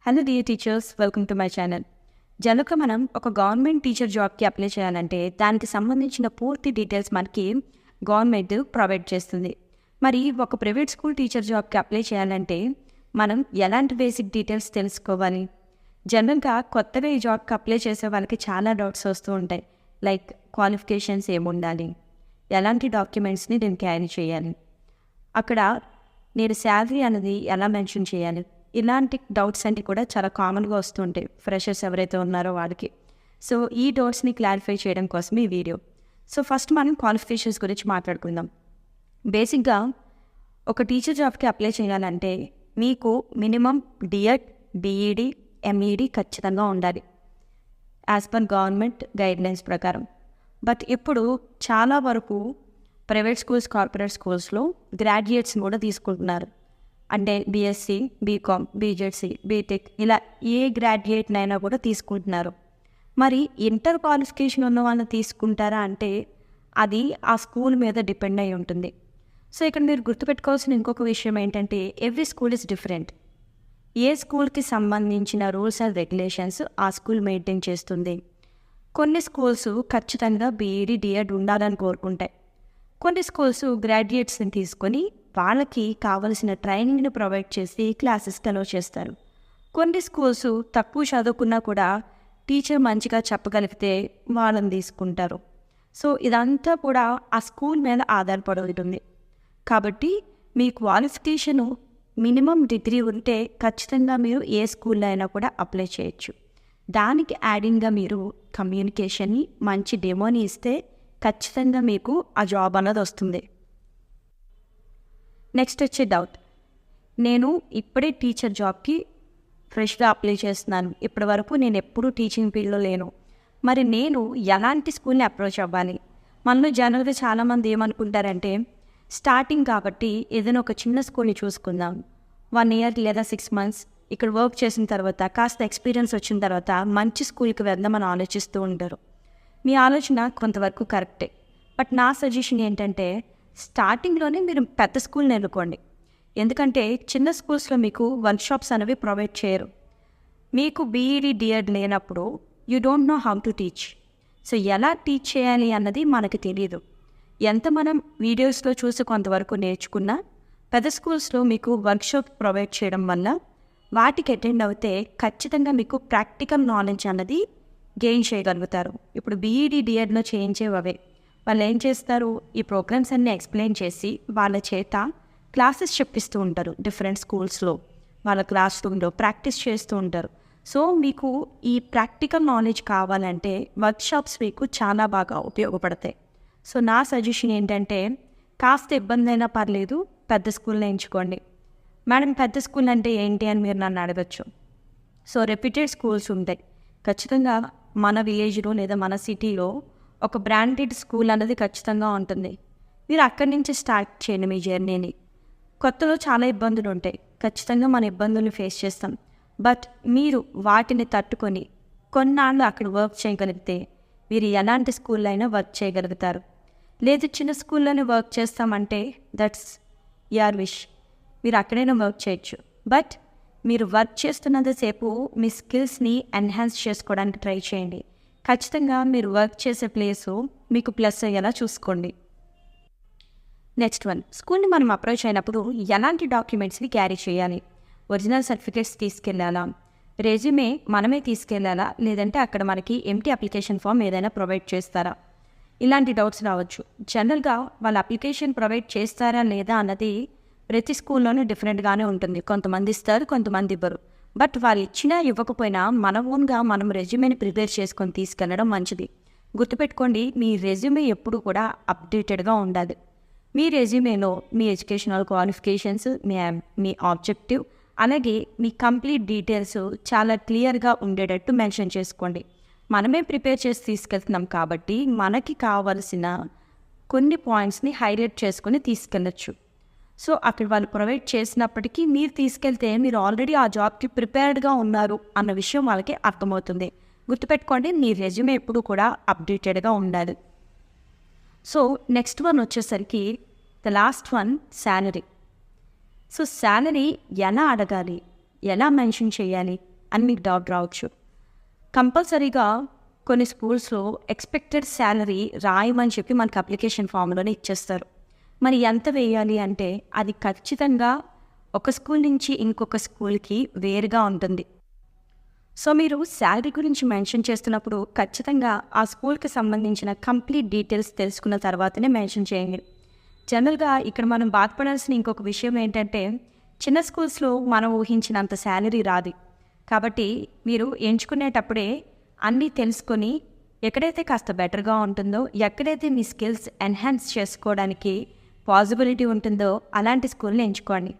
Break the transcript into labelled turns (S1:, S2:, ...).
S1: Hello dear teachers, welcome to my channel. Janaka మనం ఒక government teacher జాబ్కి అప్లై చేయాలంటే దానికి సంబంధించిన పూర్తి డీటెయిల్స్ మనకి గవర్నమెంట్ ప్రొవైడ్ చేస్తుంది. మరి ఒక ప్రైవేట్ స్కూల్ టీచర్ జాబ్కి అప్లై చేయాలంటే మనం ఎలాంటి బేసిక్ డీటెయిల్స్ తెలుసుకోవాలి? జనరల్గా కొత్తగా ఈ జాబ్కి అప్లై చేసే వాళ్ళకి చాలా డౌట్స్ వస్తూ ఉంటాయి. లైక్ క్వాలిఫికేషన్స్ ఏముండాలి, ఎలాంటి డాక్యుమెంట్స్ని నేను క్యారీ చేయాలి, అక్కడ నేను శాలరీ అనేది ఎలా మెన్షన్ చేయాలి, ఇలాంటి డౌట్స్ అన్నీ కూడా చాలా కామన్గా వస్తుంటాయి ఫ్రెషర్స్ ఎవరైతే ఉన్నారో వాళ్ళకి. సో ఈ డౌట్స్ని క్లారిఫై చేయడం కోసం ఈ వీడియో. సో ఫస్ట్ మనం క్వాలిఫికేషన్స్ గురించి మాట్లాడుకుందాం. బేసిక్గా ఒక టీచర్ జాబ్కి అప్లై చేయాలంటే మీకు మినిమం డిఎడ్, బిఈడి, ఎంఈడి ఖచ్చితంగా ఉండాలి యాజ్ పర్ గవర్నమెంట్ గైడ్లైన్స్ ప్రకారం. బట్ ఇప్పుడు చాలా వరకు ప్రైవేట్ స్కూల్స్, కార్పొరేట్ స్కూల్స్లో గ్రాడ్యుయేట్స్ని కూడా తీసుకుంటున్నారు. అంటే బీఎస్సీ, బీకామ్, బీజెడ్సీ, బీటెక్ ఇలా ఏ గ్రాడ్యుయేట్నైనా కూడా తీసుకుంటున్నారు. మరి ఇంటర్ క్వాలిఫికేషన్ ఉన్న వాళ్ళని తీసుకుంటారా అంటే అది ఆ స్కూల్ మీద డిపెండ్ అయి ఉంటుంది. సో ఇక్కడ మీరు గుర్తుపెట్టుకోవాల్సిన ఇంకొక విషయం ఏంటంటే ఎవ్రీ స్కూల్ ఇస్ డిఫరెంట్. ఏ స్కూల్కి సంబంధించిన రూల్స్ అండ్ రెగ్యులేషన్స్ ఆ స్కూల్ మెయింటైన్ చేస్తుంది. కొన్ని స్కూల్స్ ఖచ్చితంగా బీఈడి, డిఎడ్ ఉండాలని కోరుకుంటాయి. కొన్ని స్కూల్స్ గ్రాడ్యుయేట్స్ని తీసుకొని వాళ్ళకి కావలసిన ట్రైనింగ్ని ప్రొవైడ్ చేసి క్లాసెస్కి అలౌ చేస్తారు. కొన్ని స్కూల్స్ తక్కువ చదువుకున్నా కూడా టీచర్ మంచిగా చెప్పగలిగితే వాళ్ళని తీసుకుంటారు. సో ఇదంతా కూడా ఆ స్కూల్ మీద ఆధారపడి ఉంటుంది. కాబట్టి మీ క్వాలిఫికేషను మినిమం డిగ్రీ ఉంటే ఖచ్చితంగా మీరు ఏ స్కూల్లో అయినా కూడా అప్లై చేయొచ్చు. దానికి యాడింగ్గా మీరు కమ్యూనికేషన్ని, మంచి డెమోని ఇస్తే ఖచ్చితంగా మీకు ఆ జాబ్ అన్నది వస్తుంది. నెక్స్ట్ వచ్చే డౌట్, నేను ఇప్పుడే టీచర్ జాబ్కి ఫ్రెష్గా అప్లై చేస్తున్నాను, ఇప్పటి వరకు నేను ఎప్పుడూ టీచింగ్ ఫీల్డ్లో లేను, మరి నేను ఎలాంటి స్కూల్ని అప్రోచ్ అవ్వాలి? మనలో జనరల్గా చాలామంది ఏమనుకుంటారంటే స్టార్టింగ్ కాబట్టి ఏదైనా ఒక చిన్న స్కూల్ని చూసుకుందాం, 1 year లేదా 6 months ఇక్కడ వర్క్ చేసిన తర్వాత కాస్త ఎక్స్పీరియన్స్ వచ్చిన తర్వాత మంచి స్కూల్కి వెళ్దామని ఆలోచిస్తూ ఉంటారు. మీ ఆలోచన కొంతవరకు కరెక్టే. బట్ నా సజెషన్ ఏంటంటే స్టార్టింగ్లోనే మీరు పెద్ద స్కూల్ని ఎన్నుకోండి. ఎందుకంటే చిన్న స్కూల్స్లో మీకు వర్క్షాప్స్ అనేవి ప్రొవైడ్ చేయరు. మీకు బీఈడి, డిఎడ్ లేనప్పుడు you don't know how to teach. So ఎలా టీచ్ చేయాలి అన్నది మనకు తెలియదు. ఎంత మనం వీడియోస్లో చూసి కొంతవరకు నేర్చుకున్నా పెద్ద స్కూల్స్లో మీకు వర్క్షాప్ ప్రొవైడ్ చేయడం వల్ల వాటికి అటెండ్ అవుతే ఖచ్చితంగా మీకు ప్రాక్టికల్ నాలెడ్జ్ అన్నది గెయిన్ చేయగలుగుతారు. ఇప్పుడు బీఈడి, డిఎడ్లో చేయించేవే వాళ్ళు ఏం చేస్తారు, ఈ ప్రోగ్రామ్స్ అన్నీ ఎక్స్ప్లెయిన్ చేసి వాళ్ళ చేత క్లాసెస్ చెప్పిస్తూ ఉంటారు. డిఫరెంట్ స్కూల్స్లో వాళ్ళ క్లాస్ రూమ్లో ప్రాక్టీస్ చేస్తూ ఉంటారు. సో మీకు ఈ ప్రాక్టికల్ నాలెడ్జ్ కావాలంటే వర్క్షాప్స్ మీకు చాలా బాగా ఉపయోగపడతాయి. సో నా సజెషన్ ఏంటంటే కాస్త ఇబ్బంది అయినా పర్లేదు, పెద్ద స్కూల్ని ఎంచుకోండి. మేడం పెద్ద స్కూల్ అంటే ఏంటి అని మీరు నన్ను అడగచ్చు. సో రెప్యూటెడ్ స్కూల్స్ ఉంటాయి. ఖచ్చితంగా మన విలేజ్లో లేదా మన సిటీలో ఒక బ్రాండెడ్ స్కూల్ అన్నది ఖచ్చితంగా ఉంటుంది. మీరు అక్కడి నుంచి స్టార్ట్ చేయండి మీ జర్నీని. కొత్తలో చాలా ఇబ్బందులు ఉంటాయి, ఖచ్చితంగా మన ఇబ్బందులను ఫేస్ చేస్తాం. బట్ మీరు వాటిని తట్టుకొని కొన్నాళ్ళు అక్కడ వర్క్ చేయగలిగితే మీరు ఎలాంటి స్కూల్లో అయినా వర్క్ చేయగలుగుతారు. లేదు చిన్న స్కూల్లోనే వర్క్ చేస్తామంటే దట్స్ యువర్ విష్, మీరు అక్కడైనా వర్క్ చేయొచ్చు. బట్ మీరు వర్క్ చేస్తున్నంతసేపు మీ స్కిల్స్ని ఎన్హాన్స్ చేసుకోవడానికి ట్రై చేయండి. ఖచ్చితంగా మీరు వర్క్ చేసే ప్లేసు మీకు ప్లస్ అయ్యేలా చూసుకోండి. నెక్స్ట్ వన్, స్కూల్ని మనం అప్రోచ్ అయినప్పుడు ఎలాంటి డాక్యుమెంట్స్ని క్యారీ చేయాలి? ఒరిజినల్ సర్టిఫికేట్స్ తీసుకెళ్ళాలా, రెజ్యూమే మనమే తీసుకెళ్ళాలా, లేదంటే అక్కడ మనకి ఎంటీ అప్లికేషన్ ఫామ్ ఏదైనా ప్రొవైడ్ చేస్తారా? ఇలాంటి డౌట్స్ రావచ్చు. జనరల్గా వాళ్ళ అప్లికేషన్ ప్రొవైడ్ చేస్తారా లేదా అన్నది ప్రతి స్కూల్లోనూ డిఫరెంట్గానే ఉంటుంది. కొంతమంది ఇస్తారు, కొంతమంది ఇవ్వరు. బట్ వాళ్ళు ఇచ్చినా ఇవ్వకపోయినా మన ఓన్గా మనం రెజ్యూమేని ప్రిపేర్ చేసుకొని తీసుకెళ్ళడం మంచిది. గుర్తుపెట్టుకోండి, మీ రెజ్యూమే ఎప్పుడు కూడా అప్డేటెడ్గా ఉండాలి. మీ రెజ్యూమేలో మీ ఎడ్యుకేషనల్ క్వాలిఫికేషన్స్, మీ ఆబ్జెక్టివ్, అలాగే మీ కంప్లీట్ డీటెయిల్స్ చాలా క్లియర్గా ఉండేటట్టు మెన్షన్ చేసుకోండి. మనమే ప్రిపేర్ చేసి తీసుకెళ్తున్నాం కాబట్టి మనకి కావలసిన కొన్ని పాయింట్స్ని హైలైట్ చేసుకొని తీసుకెళ్ళచ్చు. సో అక్కడ వాళ్ళు ప్రొవైడ్ చేసినప్పటికీ మీరు తీసుకెళ్తే మీరు ఆల్రెడీ ఆ జాబ్కి ప్రిపేర్డ్గా ఉన్నారు అన్న విషయం వాళ్ళకి అర్థమవుతుంది. గుర్తుపెట్టుకోండి, మీ రెజ్యూమే ఎప్పుడు కూడా అప్డేటెడ్గా ఉండాలి. సో నెక్స్ట్ వన్ వచ్చేసరికి the last one, salary. So salary ఎలా అడగాలి, ఎలా మెన్షన్ చేయాలి, అని మీకు డౌట్ రావచ్చు. కంపల్సరీగా కొన్ని స్కూల్స్లో ఎక్స్పెక్టెడ్ శాలరీ రాయమని చెప్పి మనకు అప్లికేషన్ ఫామ్లోనే ఇచ్చేస్తారు. మరి ఎంత వేయాలి అంటే అది ఖచ్చితంగా ఒక స్కూల్ నుంచి ఇంకొక స్కూల్కి వేరుగా ఉంటుంది. సో మీరు శాలరీ గురించి మెన్షన్ చేస్తున్నప్పుడు ఖచ్చితంగా ఆ స్కూల్కి సంబంధించిన కంప్లీట్ డీటెయిల్స్ తెలుసుకున్న తర్వాతనే మెన్షన్ చేయండి. జనరల్గా ఇక్కడ మనం బాధపడాల్సిన ఇంకొక విషయం ఏంటంటే, చిన్న స్కూల్స్లో మనం ఊహించినంత శాలరీ రాదు. కాబట్టి మీరు ఎంచుకునేటప్పుడే అన్నీ తెలుసుకొని ఎక్కడైతే కాస్త బెటర్గా ఉంటుందో, ఎక్కడైతే మీ స్కిల్స్ ఎన్హాన్స్ చేసుకోవడానికి పాసిబిలిటీ ఉంటుందో అలాంటి స్కూల్ని ఎంచుకోండి.